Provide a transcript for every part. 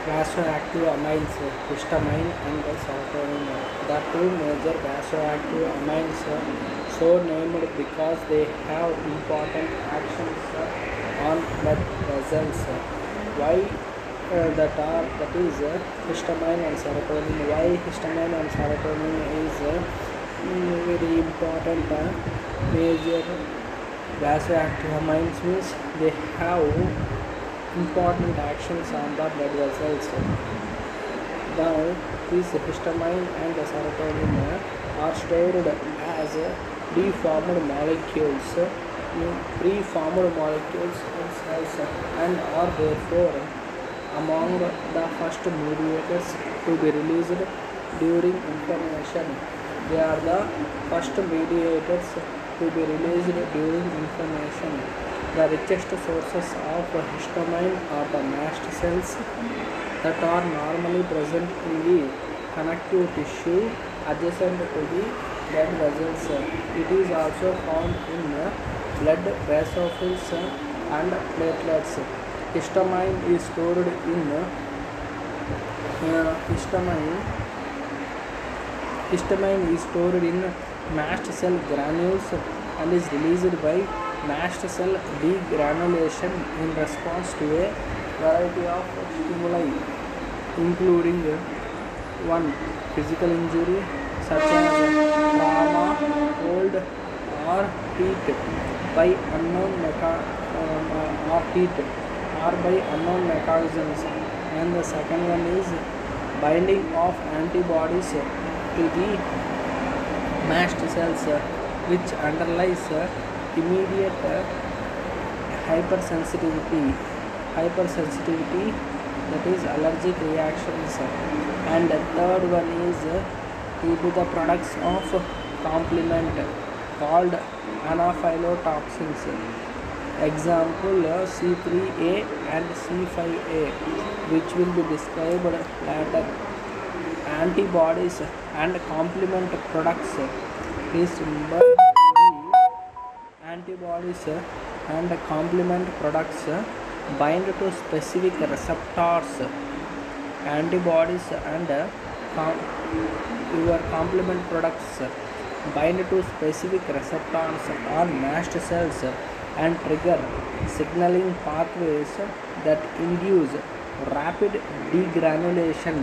vasoactive amines, histamine and serotonin. The two major vasoactive amines, so named because they have important actions on blood vessels. Why that is histamine and serotonin? Why histamine and serotonin is very important major vasoactive amines means they have important actions on the blood vessels. Now, these histamine and serotonin are stored as preformed molecules in cells and are therefore among the first mediators to be released during inflammation. They are the first mediators to be released during inflammation. The richest sources of histamine are the mast cells that are normally present in the connective tissue adjacent to the blood vessels. It is also found in blood basophils and platelets. Histamine is stored in histamine is stored in mast cell granules and is released by mast cell degranulation in response to a variety of stimuli, including 1. Physical injury such as trauma, cold, or heat by unknown mechanisms, and the second one is binding of antibodies to the mast cells, which underlies immediate hypersensitivity, that is allergic reactions, and the third one is due to the products of complement called anaphylotoxins. Example C3A and C5A, which will be described later. Antibodies and complement products. Please remember, antibodies and complement products bind to specific receptors. Antibodies and your complement products bind to specific receptors on mast cells and trigger signaling pathways that induce rapid degranulation.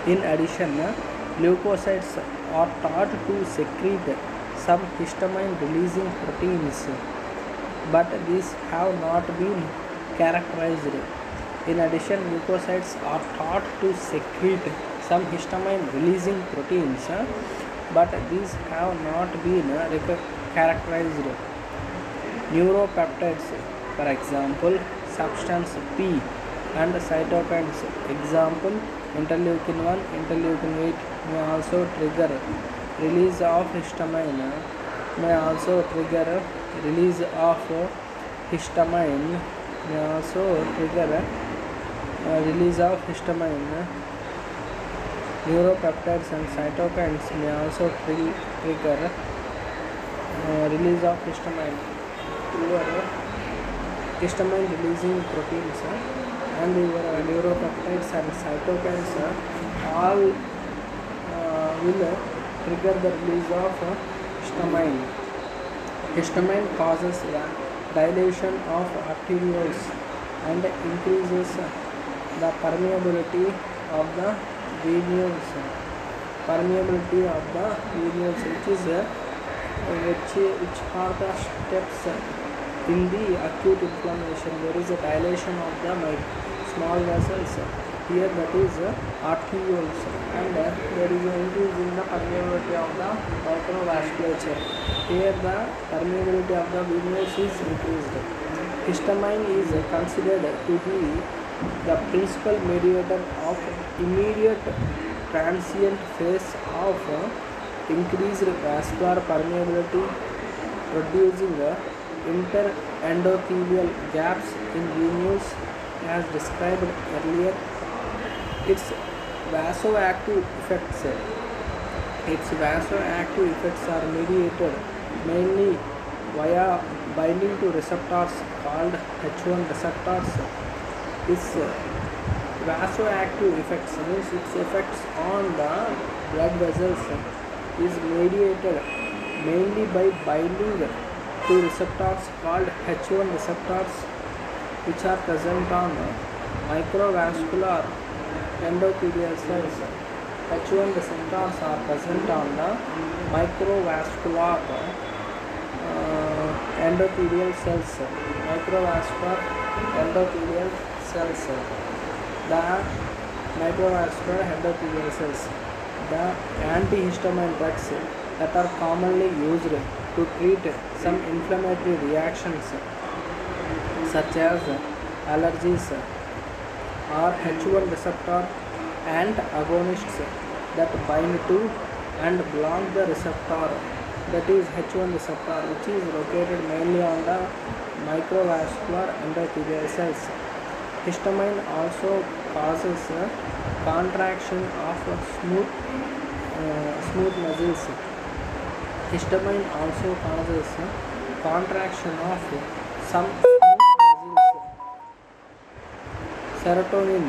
In addition, leukocytes are taught to secrete some histamine releasing proteins, but these have not been characterized. In addition, leukocytes are taught to secrete some histamine releasing proteins, but these have not been characterized. Neuropeptides, for example, substance P, and cytokines, example interleukin 1, interleukin 8, may also trigger release of histamine. May also trigger release of histamine. May also trigger release of histamine. Neuropeptides and cytokines may also trigger release of histamine. Your histamine releasing proteins and your neuropeptides and cytokines all will trigger the release of histamine. Histamine causes the dilation of arterioles and increases the permeability of the venules. Which are the steps in the acute inflammation. There is a dilation of the small vessels here, that is arterioles, and there is an increase in the permeability of the microvasculature. Here the permeability of the venules is increased. Histamine is considered to be the principal mediator of immediate transient phase of increased vascular permeability, producing interendothelial gaps in venules as described earlier. Its vasoactive effects are mediated mainly via binding to receptors called H1 receptors. Its vasoactive effects means its effects on the blood vessels is mediated mainly by binding to receptors called H1 receptors, which are present on microvascular endothelial cells. H1 receptors are present on the microvascular endothelial cells. Microvascular endothelial cells. The microvascular endothelial cells. The antihistamine drugs that are commonly used to treat some inflammatory reactions such as allergies are H1 receptor and agonists that bind to and block the receptor, that is H1 receptor, which is located mainly on the microvascular endothelial cells. Histamine also causes contraction of smooth muscles. Histamine also causes contraction of some smooth muscles. Serotonin,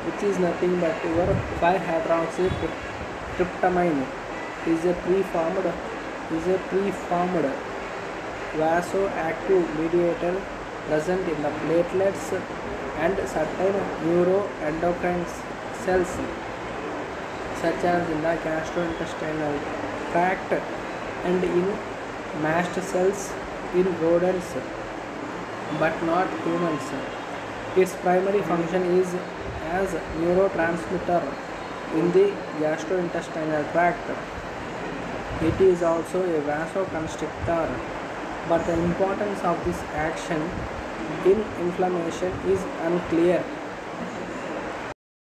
which is nothing but your 5-hydroxytryptamine, is a preformed vasoactive mediator present in the platelets and certain neuroendocrine cells such as in the gastrointestinal tract and in mast cells in rodents but not humans. Its primary function is as neurotransmitter in the gastrointestinal tract. It is also a vasoconstrictor, but the importance of this action in inflammation is unclear.